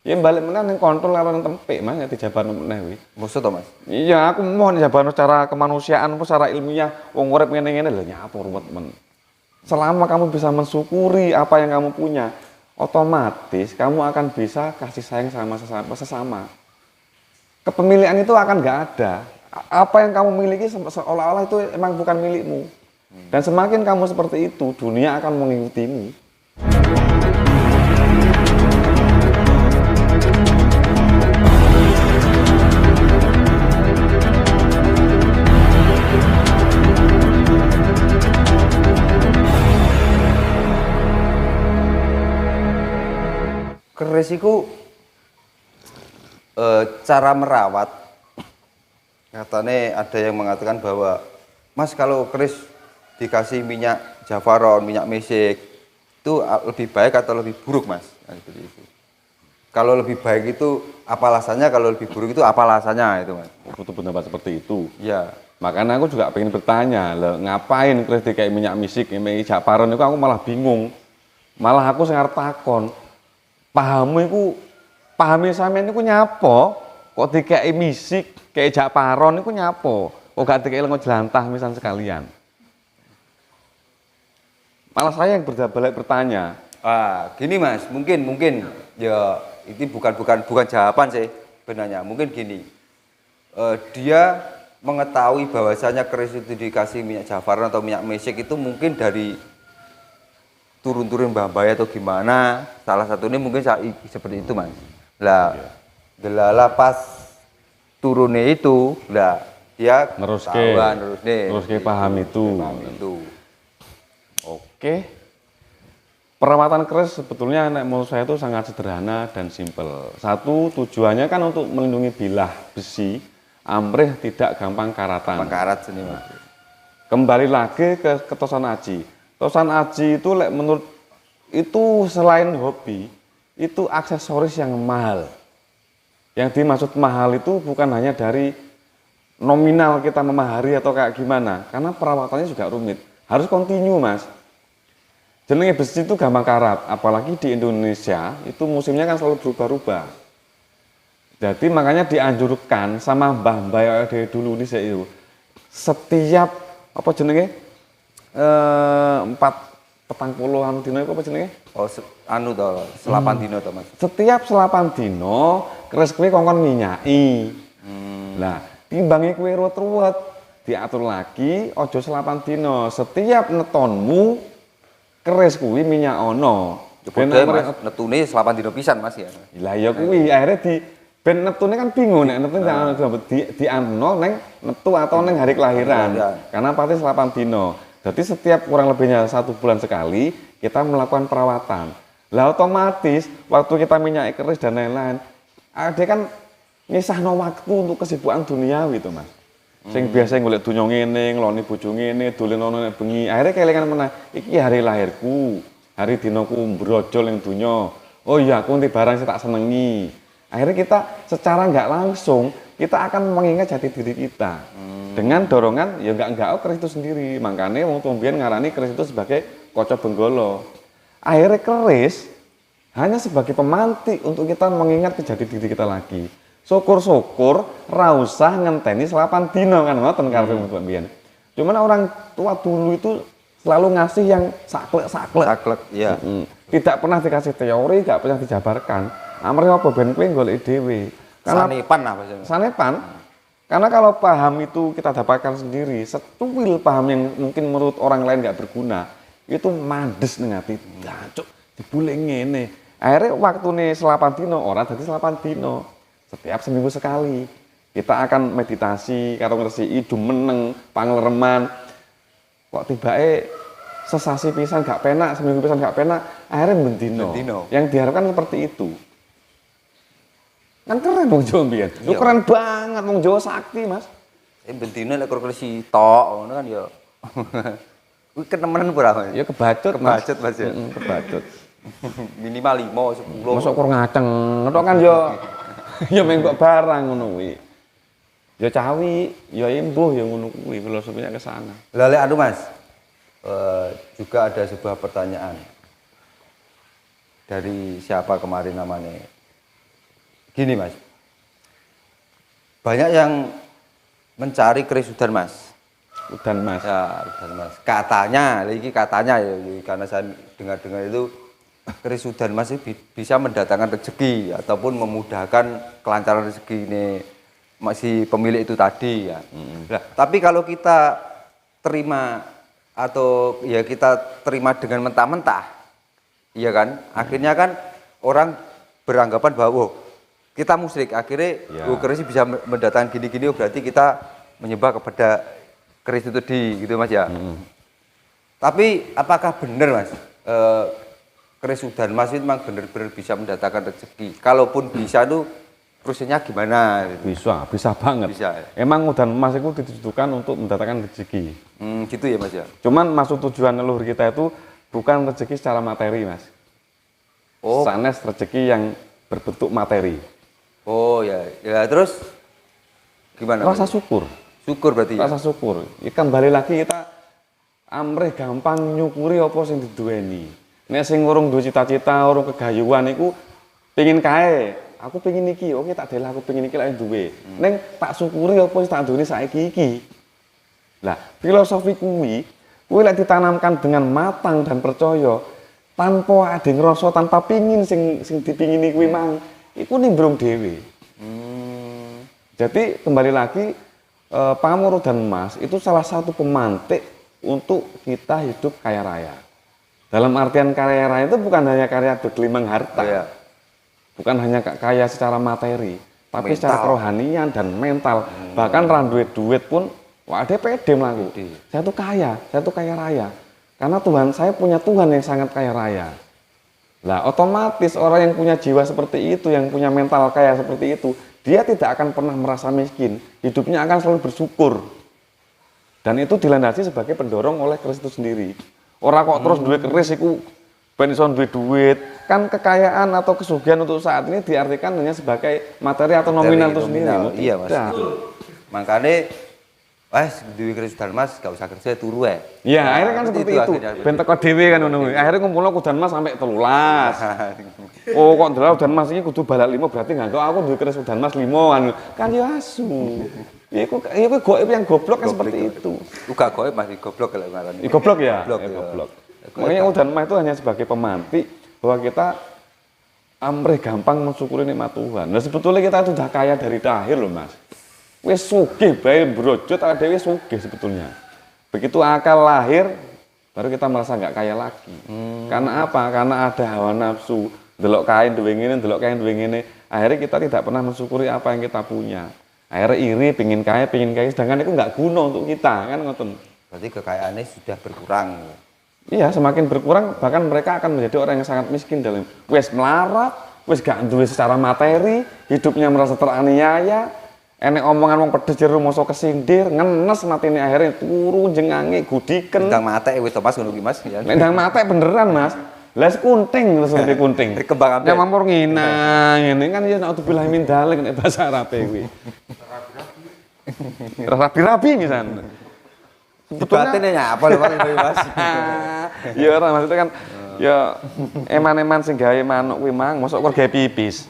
Ya balik meneh ning kontrol karo ning tempik Mas, nek dijabarno meneh kuwi. Maksud to, Mas? Iya, aku mohon jabarno secara kemanusiaan apa secara ilmiah, wong urip ngene-ngene lho nyapo ruwet men. Selama kamu bisa mensyukuri apa yang kamu punya, otomatis kamu akan bisa kasih sayang sama sesama. Kepemilikan itu akan nggak ada. Apa yang kamu miliki seolah-olah itu emang bukan milikmu. Dan semakin kamu seperti itu, dunia akan mengikutimu. Keris iku cara merawat. Katanya ada yang mengatakan bahwa Mas kalau keris dikasih minyak Javaron, minyak mesik itu lebih baik atau lebih buruk, Mas? Nah, seperti itu. Kalau lebih baik itu apa alasannya, kalau lebih buruk itu apa alasannya itu, Mas? Butuh pendapat seperti itu. Ya. Makanya aku juga pengen bertanya, ngapain keris kayak minyak misik, minyak Javaron itu aku malah bingung. Malah aku sing arep takon. Pahami sampeyan niku nyapo? Kok dikeki misik, kayak Javaron niku nyapo? Kok gak dikeki lengo jelantah misal sekalian? Malah saya yang balik bertanya. Gini Mas, mungkin ya ini bukan jawaban sih benarnya. Mungkin gini, dia mengetahui bahwasanya keris itu dikasih minyak Javaron atau minyak mesik itu mungkin dari turun-turun mbah-mbah atau gimana. Salah satunya mungkin seperti itu Mas. Lah, delala pas turunnya itu, lah dia neruske paham itu. Oke. Perawatan keris sebetulnya menurut saya itu sangat sederhana dan simpel. Satu, tujuannya kan untuk melindungi bilah besi, amrih tidak gampang karatan. Karat sini Mas. Kembali lagi ke tosan aji. Tosan aji itu menurut itu selain hobi, itu aksesoris yang mahal. Yang dimaksud mahal itu bukan hanya dari nominal kita memahari atau kayak gimana, karena perawatannya juga rumit. Harus kontinu Mas. Jenenge besi itu gampang karat, apalagi di Indonesia itu musimnya kan selalu berubah-ubah. Jadi makanya dianjurkan sama mbah-mbah dari dulu ini itu setiap apa jenenge 40 dino itu apa jenenge? Selapan dino to Mas. Setiap selapan dino keris kuwi kongkon minyaki. Lah, timbange kuwi ruwet-ruwet, diatur lagi aja selapan dino. Setiap netonmu keris kuwi minyak ono. Ben netune 8 dino pisan Mas ya. Lah ya kuwi akhirnya ben netune kan bingung nek netune diantno neng netu atau neng hari kelahiran. Karena pasti 8 dino. Jadi setiap kurang lebihnya 1 bulan sekali kita melakukan perawatan. Lah otomatis waktu kita minyaki keris dan lain-lain, ada kan nyisahno waktu untuk kesibukan duniawi itu Mas. Sing biasa golek donya ngene, ngloni bojo ngene, dolen ono nek bengi. Akhire kelingan meneh, iki hari lahirku, hari dinaku brojol ning donya. Oh iya, aku ngerti barang sing tak senengi. Akhirnya kita secara nggak langsung kita akan mengingat jati diri kita. Dengan dorongan ya enggak keris itu sendiri. Makanya wong tumbian ngarani keris itu sebagai koco benggolo. Akhirnya keris hanya sebagai pemantik untuk kita mengingat ke jati diri kita lagi. Syukur-syukur ra usah ngenteni 8 dino kan ngoten karepe mbiyen. Cuman orang tua dulu itu selalu ngasih yang saklek. Iya. Tidak pernah dikasih teori, tidak pernah dijabarkan. Amri apa ben kowe golek dhewe. Sanepan apa sih? Sanepan. Karena kalau paham itu kita dapatkan sendiri, setuil paham yang mungkin menurut orang lain nggak berguna, itu mandes ning ati. Jancuk dibule ngene. Akhirnya waktune 8 dino ora dadi 8 dino. Setiap seminggu sekali kita akan meditasi karo ngresiki jumeneng, panglereman. Kok tibake sesasi pisan gak penak, seminggu pisan gak penak, akhirnya bendino. Yang diharapkan seperti itu. Kan keren wong Jawa mbiyen. Lu keren banget wong Jawa sakti, Mas. Bendino lek karo si tok ngono kan ya. Kuwi kenemenan ora, Mas? Ya kebacut, Mas ya. Kebacut. Minimal 5, 10. Mosok kur ngaceng. Ngetok kan ya menggok barang ngono kuwi. Ya cawi, ya imbuh ya ngono kuwi filosofinya ke sana. Lah lek Mas. Juga ada sebuah pertanyaan. Dari siapa kemarin namanya? Gini Mas, banyak yang mencari keris udan Mas. Udan Mas. Ya, udan Mas. Katanya, ini katanya ya, karena saya dengar-dengar itu keris udan Mas itu bisa mendatangkan rezeki ataupun memudahkan kelancaran rezeki ini masih pemilik itu tadi ya. Nah, tapi kalau kita terima atau ya kita terima dengan mentah-mentah, iya kan? Akhirnya kan orang beranggapan bahwa kita musyrik, akhirnya keris bisa mendatangkan gini-gini, berarti kita menyembah kepada keris itu tadi, gitu Mas ya. Tapi apakah benar Mas, keris udan Mas itu memang benar-benar bisa mendatangkan rezeki? Kalaupun bisa tuh prosesnya gimana? Bisa banget. Bisa. Emang udan emas itu ditujukan untuk mendatangkan rezeki. Gitu ya Mas ya. Cuman maksud tujuan leluhur kita itu bukan rezeki secara materi Mas. Oh. Sanes rezeki yang berbentuk materi. Oh ya, ya terus gimana? Rasa syukur. Syukur berarti. Rasa syukur. Ya, kembali lagi kita amrih gampang nyukuri apa sing diduweni. Nek sing urung duwe cita-cita, urung kegayuhan iku pengin kae. Aku pengin iki, oke tak delah aku pengin iki lek duwe. Ning tak syukuri apa sing tak duweni saiki iki. Lah, filosofi kuwi lek ditanamkan dengan matang dan percaya tanpa ada ngerasa, tanpa pingin sing dipingini kuwi mang, iku nimbrung dhewe. Jadi kembali lagi pamor udan emas itu salah satu pemantik untuk kita hidup kaya raya. Dalam artian kaya raya itu bukan hanya kaya bergelimang harta, bukan hanya kaya secara materi, tapi mental, secara kerohanian dan mental. Bahkan duit pun, wah ada pede melaku. Saya tuh kaya raya. Karena Tuhan, saya punya Tuhan yang sangat kaya raya. Lah otomatis orang yang punya jiwa seperti itu, yang punya mental kaya seperti itu, dia tidak akan pernah merasa miskin. Hidupnya akan selalu bersyukur. Dan itu dilandasi sebagai pendorong oleh keris itu sendiri. Orang kok terus duit keris itu ben iso duit. Kan kekayaan atau kesugihan untuk saat ini diartikan hanya sebagai materi atau nominal itu sendiri. Iya Mas. Makanya duit keris udan emas gak usah kerja turu ya. Iya, akhirnya kan seperti itu. Ben teko dhewe kan ngono. Akhirnya ngumpulno udan emas sampai 13. Oh kok ndelok udan emas iki kudu balak 5 berarti enggak aku duwe keris udan emas 5 kan ya asu. Iku goib yang goblok kan seperti itu. Uga goib masih goblok kalau ngarani. Goblok ya? Goblok. Makanya udan emas itu hanya sebagai pemantik bahwa kita amrih gampang mensyukuri nikmat Tuhan. Nah sebetulnya kita sudah kaya dari lahir loh Mas. Wis sugih bae brojot ada wis sugih sebetulnya. Begitu akal lahir baru kita merasa nggak kaya lagi. Karena apa? Karena ada hawa nafsu, delok kain duwe ngene, delok kain duwe ngene. Akhirnya kita tidak pernah mensyukuri apa yang kita punya. Akhirnya iri, pingin kaya, sedangkan itu nggak guna untuk kita, kan ngoten. Berarti kekayaannya sudah berkurang. Iya, semakin berkurang, bahkan mereka akan menjadi orang yang sangat miskin dalam wis melarat, wis gak duwe secara materi, hidupnya merasa teraniaya, enek omongan wong pedes jero masa kesindir, ngenes matine akhirnya turu jengange gudiken. Ndang matek wis to Mas ngono ki Mas. Ndang matek beneran Mas. Lah kunting terus ngerti kunting. Kembang ampel. Ya mampur ngina ngene kan ya nek bilah min dalek nek bahasa Arabe kuwi. Rapi-rapi misalnya. Sebetulnya nyapa lho Mas. Ya ora maksudnya kan ya eman-eman sing gawe manuk kuwi mang mosok kok gawe pipis.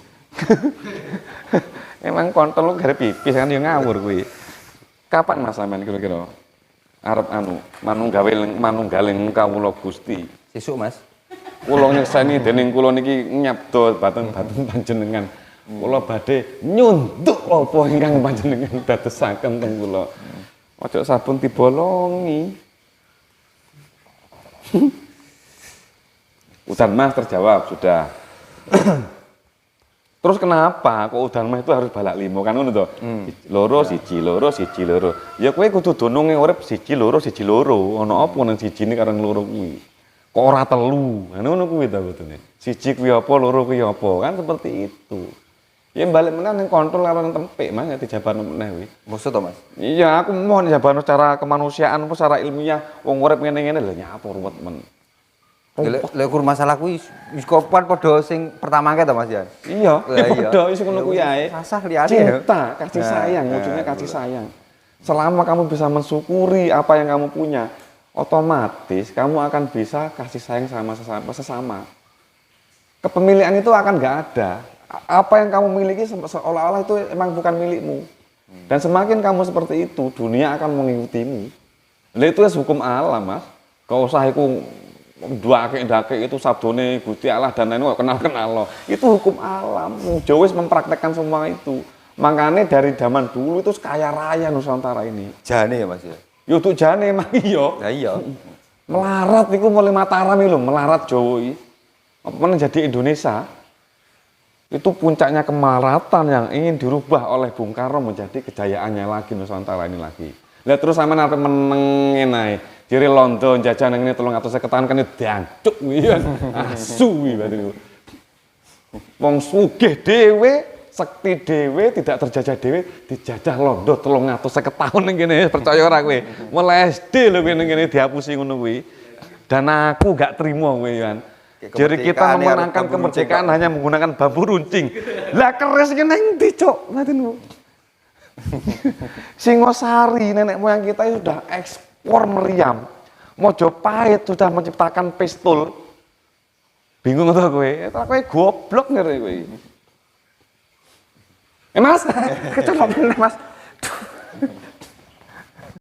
Emang kontol lu gawe pipis kan ya ngawur kuwi. Kapan Mas sampean kira-kira arep manunggaling kawula Gusti? Sesuk Mas. Kula nyekseni dening kula niki nyabda bateng-bateng panjenengan. Kula badhe nyunduk apa ingkang panjenengan dadosaken teng kula. Ojo sabun dibolongi. Udan emas terjawab sudah. Terus kenapa kok udan emas itu harus balak 5 kan ngono to? Loro siji loro. Ya kowe kudu dununge urip siji loro. Ana apa nang sijine karo loro kuwi? Kok ora telu. Ngono kuwi ta betune. Siji kuwi apa, loro kuwi apa? Kan seperti itu. Ya balik meneh ning kontrol karo tempik Mas dijabarno meneh kuwi. Maksud to Mas? Iya, aku mohon jabarno secara kemanusiaan apa secara ilmiah wong urip ngene-ngene lho nyapa ruwet men. Lek kur masalah kuwi wis kopan padha sing pertama ke to Mas Jan? Iya, padha wis ngono kuwi ae. Rasah liyane ya. Cinta, kasih sayang, wujudnya kasih sayang. Selama kamu bisa mensyukuri apa yang kamu punya, otomatis kamu akan bisa kasih sayang sama sesama. Kepemilikan itu akan nggak ada, Apa yang kamu miliki seolah-olah itu emang bukan milikmu. Dan semakin kamu seperti itu, dunia akan mengikutimu. Nah, itu hukum alam, Mas. Kau usah iku dake itu sabdone Gusti Allah dan lain-lain kenal-kenal loh. Itu hukum alam. Jawa mempraktekkan semua itu. Makanya dari zaman dulu itu kaya raya Nusantara ini. Jane ya Mas ya. Yo untuk jane emang iya. Nah iya. Melarat iku mulai Mataram lho, melarat Jawa iki. Apa menjadi Indonesia? Itu puncaknya kemaratan yang ingin dirubah oleh Bung Karno menjadi kejayaannya lagi Nusantara ini lagi. Lihat terus sama nanti menengin ae. Jiri London jajan yang ini 350 tahun kan diancuk ya. Asu berarti itu. Wong sugih dhewe, sekti dhewe tidak terjajah dhewe dijajah Londo 350 tahun ning kene percaya ora kowe. Mulai SD lho kene ngene dihapusi ngono kuwi. Dan aku gak terima kowe kan. Jadi kita memenangkan kemerdekaan hanya menggunakan bambu runcing. Lah keris ki nang ndi, Cuk? Ngaten Bu. Singosari nenek moyang kita sudah ekspor meriam. Mojopahit sudah menciptakan pistol. Bingung to kowe? Kowe goblok ngene kowe. Mas, kecolok meneh Mas.